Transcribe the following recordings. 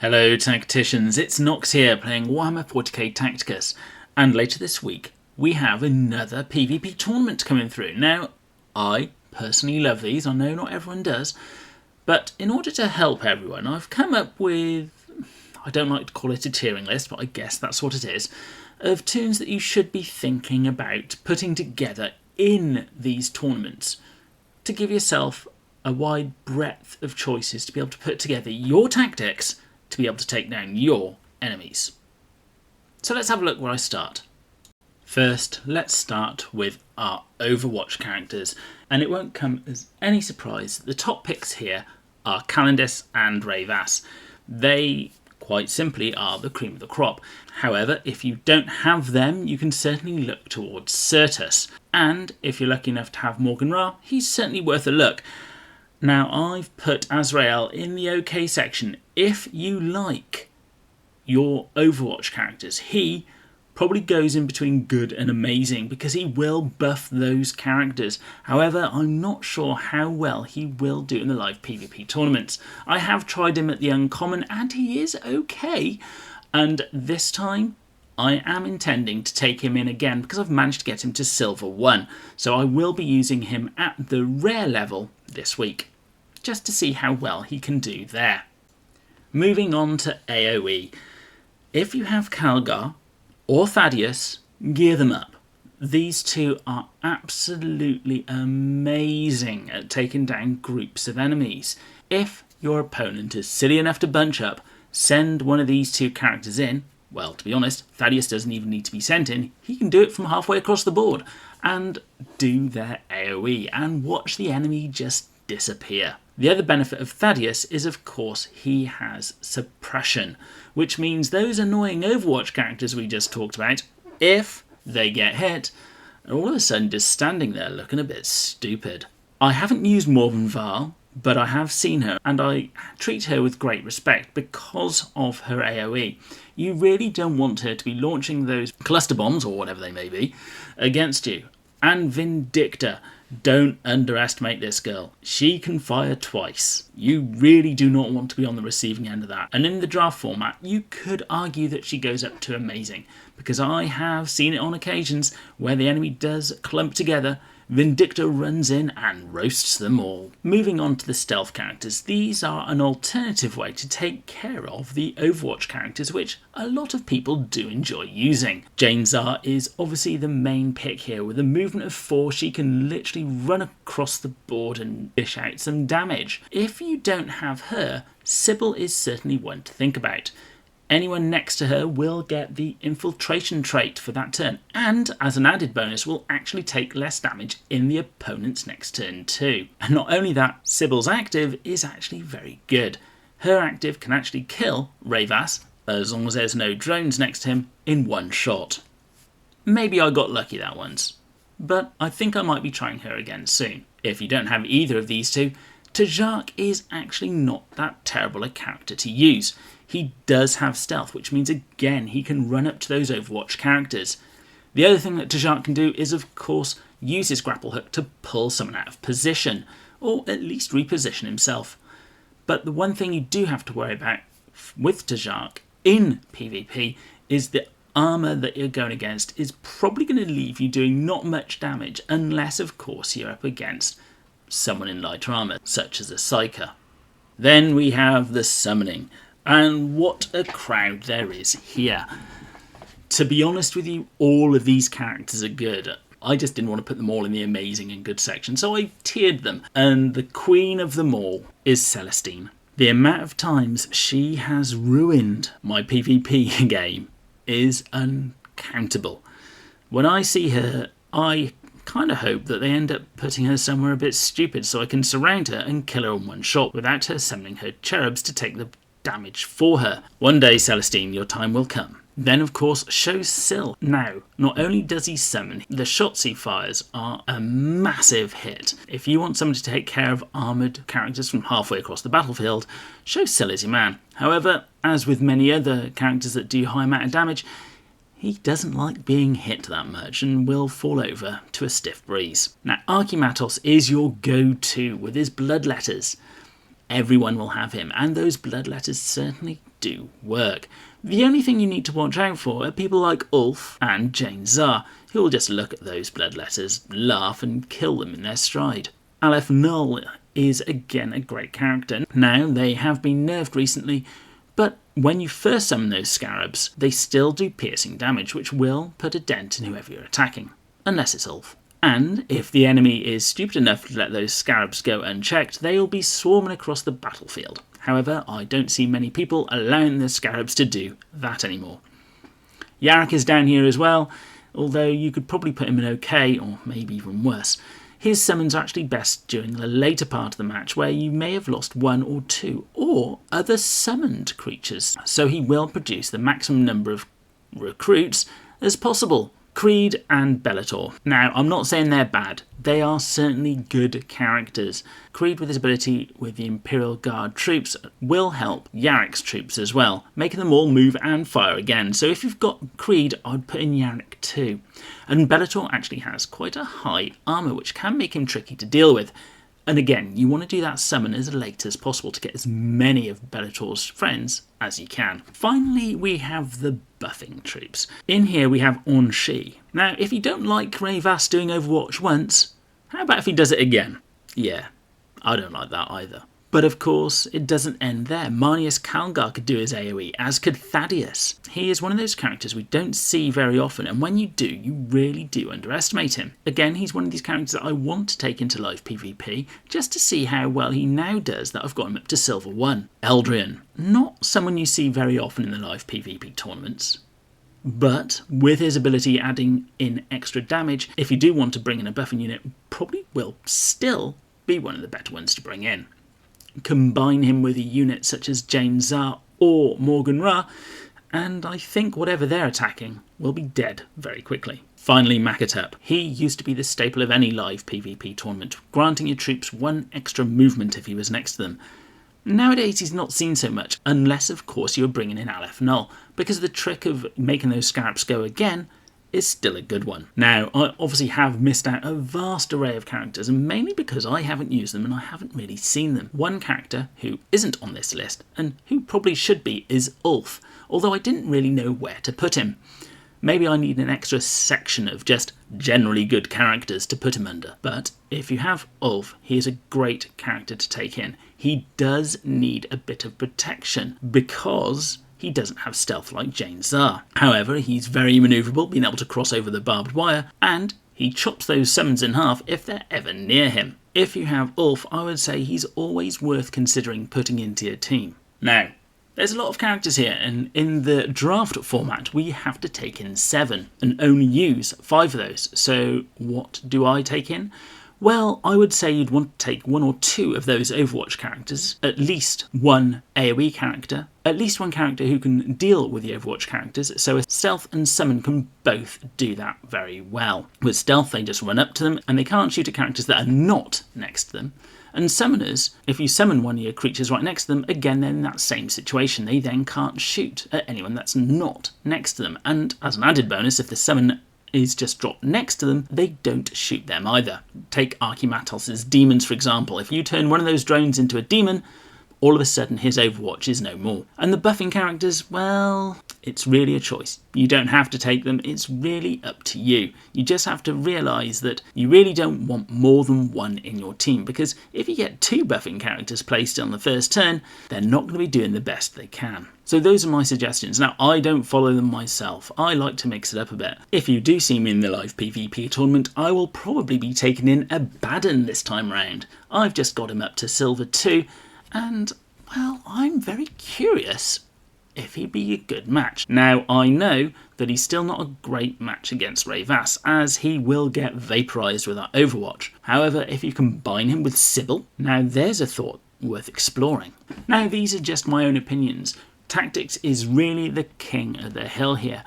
Hello Tacticians, it's Nox here playing Warhammer 40k Tacticus, and later this week we have another PvP tournament coming through. Now, I personally love these, I know not everyone does, but in order to help everyone I've come up with, I don't like to call it a tiering list, but I guess that's what it is, of tunes that you should be thinking about putting together in these tournaments to give yourself a wide breadth of choices to be able to put together your tactics to be able to take down your enemies. So let's have a look where I start. First, let's start with our Overwatch characters, and it won't come as any surprise that the top picks here are Calendis and Ravas. They, quite simply, are the cream of the crop. However, if you don't have them, you can certainly look towards Certus, and if you're lucky enough to have Morgan Ra, he's certainly worth a look. Now, I've put Azrael in the OK section. If you like your Overwatch characters, he probably goes in between good and amazing because he will buff those characters. However, I'm not sure how well he will do in the live PvP tournaments. I have tried him at the Uncommon and he is okay. And this time, I am intending to take him in again because I've managed to get him to Silver 1. So I will be using him at the rare level this week, just to see how well he can do there. Moving on to AoE. If you have Calgar or Thaddeus, gear them up. These two are absolutely amazing at taking down groups of enemies. If your opponent is silly enough to bunch up, send one of these two characters in. Well, to be honest, Thaddeus doesn't even need to be sent in. He can do it from halfway across the board and do their AoE and watch the enemy just disappear. The other benefit of Thaddeus is, of course, he has suppression, which means those annoying Overwatch characters we just talked about, if they get hit, are all of a sudden just standing there looking a bit stupid. I haven't used Morven Val, but I have seen her, and I treat her with great respect because of her AoE. You really don't want her to be launching those cluster bombs, or whatever they may be, against you. And Vindicta. Don't underestimate this girl. She can fire twice. You really do not want to be on the receiving end of that. And in the draft format, you could argue that she goes up to amazing, because I have seen it on occasions where the enemy does clump together, Vindicta runs in and roasts them all. Moving on to the stealth characters, these are an alternative way to take care of the Overwatch characters, which a lot of people do enjoy using. Jane Zar is obviously the main pick here. With a movement of 4, she can literally run across the board and dish out some damage. If you don't have her, Sybil is certainly one to think about. Anyone next to her will get the infiltration trait for that turn, and as an added bonus will actually take less damage in the opponent's next turn too. And not only that, Sybil's active is actually very good. Her active can actually kill Ravas, as long as there's no drones next to him, in one shot. Maybe I got lucky that once, but I think I might be trying her again soon. If you don't have either of these two, Tajark is actually not that terrible a character to use. He does have stealth, which means again he can run up to those Overwatch characters. The other thing that Tajark can do is, of course, use his grapple hook to pull someone out of position, or at least reposition himself. But the one thing you do have to worry about with Tajark in PvP is the armour that you're going against is probably going to leave you doing not much damage, unless of course you're up against someone in lighter armour, such as a Psyker. Then we have the summoning. And what a crowd there is here. To be honest with you, all of these characters are good. I just didn't want to put them all in the amazing and good section, so I tiered them. And the queen of them all is Celestine. The amount of times she has ruined my PvP game is uncountable. When I see her, I kind of hope that they end up putting her somewhere a bit stupid so I can surround her and kill her in one shot without her summoning her cherubs to take the damage for her. One day, Celestine, your time will come. Then, of course, shows Syl. Now, not only does he summon, the shots he fires are a massive hit. If you want someone to take care of armoured characters from halfway across the battlefield, show Syl is your man. However, as with many other characters that do high amount of damage, he doesn't like being hit that much and will fall over to a stiff breeze. Now, Archimatos is your go-to with his bloodletters. everyone will have him, and those bloodletters certainly do work. The only thing you need to watch out for are people like Ulf and Jane Zar, who will just look at those bloodletters, laugh and kill them in their stride. Aleph Null is again a great character. Now, they have been nerfed recently, but when you first summon those scarabs, they still do piercing damage, which will put a dent in whoever you're attacking, unless it's Ulf. And if the enemy is stupid enough to let those scarabs go unchecked, they will be swarming across the battlefield. However, I don't see many people allowing the scarabs to do that anymore. Yarrick is down here as well, although you could probably put him in okay, or maybe even worse. His summons are actually best during the later part of the match, where you may have lost one or two, or other summoned creatures, so he will produce the maximum number of recruits as possible. Creed and Bellator. Now, I'm not saying they're bad. They are certainly good characters. Creed, with his ability with the Imperial Guard troops, will help Yarrick's troops as well, making them all move and fire again. So if you've got Creed, I'd put in Yarrick too. And Bellator actually has quite a high armour, which can make him tricky to deal with. And again, you want to do that summon as late as possible to get as many of Bellator's friends as you can. Finally, we have the buffing troops. In here we have Ornshi. Now, if you don't like Rayvas doing Overwatch once, how about if he does it again? Yeah, I don't like that either. But of course, it doesn't end there. Marnius Calgar could do his AoE, as could Thaddeus. He is one of those characters we don't see very often, and when you do, you really do underestimate him. Again, he's one of these characters that I want to take into live PvP, just to see how well he now does that I've got him up to Silver 1. Eldrian, not someone you see very often in the live PvP tournaments. But with his ability adding in extra damage, if you do want to bring in a buffing unit, probably will still be one of the better ones to bring in. Combine him with a unit such as Jane Zar or Morgan Ra, and I think whatever they're attacking will be dead very quickly. Finally, Makatup. He used to be the staple of any live PvP tournament, granting your troops one extra movement if he was next to them. Nowadays he's not seen so much, unless of course you're bringing in Aleph Null, because the trick of making those scarabs go again is still a good one. Now, I obviously have missed out a vast array of characters, and mainly because I haven't used them and I haven't really seen them. One character who isn't on this list, and who probably should be, is Ulf, although I didn't really know where to put him. Maybe I need an extra section of just generally good characters to put him under. But if you have Ulf, he is a great character to take in. He does need a bit of protection, because he doesn't have stealth like Jane Zar. However, he's very manoeuvrable, being able to cross over the barbed wire, and he chops those summons in half if they're ever near him. If you have Ulf, I would say he's always worth considering putting into your team. Now, there's a lot of characters here, and in the draft format we have to take in 7 and only use 5 of those. So what do I take in? Well, I would say you'd want to take 1 or 2 of those Overwatch characters, at least 1 AoE character, at least 1 character who can deal with the Overwatch characters, so a Stealth and Summon can both do that very well. With Stealth, they just run up to them, and they can't shoot at characters that are not next to them. And Summoners, if you summon one of your creatures right next to them, again, they're in that same situation. They then can't shoot at anyone that's not next to them. And as an added bonus, if the summon is just dropped next to them, they don't shoot them either. Take Archimatos' demons, for example. If you turn one of those drones into a demon, all of a sudden his Overwatch is no more. And the buffing characters, well, it's really a choice. You don't have to take them, it's really up to you. You just have to realise that you really don't want more than 1 in your team, because if you get 2 buffing characters placed on the first turn, they're not going to be doing the best they can. So those are my suggestions. Now, I don't follow them myself. I like to mix it up a bit. If you do see me in the live PvP tournament, I will probably be taking in Abaddon this time round. I've just got him up to Silver 2, and, well, I'm very curious if he'd be a good match. Now, I know that he's still not a great match against Rayvas, as he will get vaporised with our Overwatch. However, if you combine him with Sybil, now there's a thought worth exploring. Now, these are just my own opinions. Tactics is really the king of the hill here.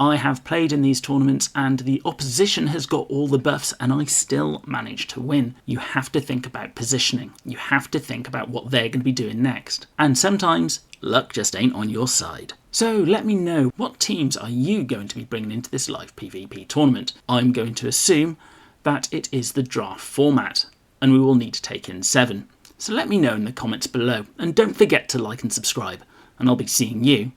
I have played in these tournaments and the opposition has got all the buffs and I still managed to win. You have to think about positioning. You have to think about what they're going to be doing next. And sometimes luck just ain't on your side. So let me know, what teams are you going to be bringing into this live PvP tournament? I'm going to assume that it is the draft format and we will need to take in 7. So let me know in the comments below, and don't forget to like and subscribe, and I'll be seeing you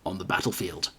on the battlefield.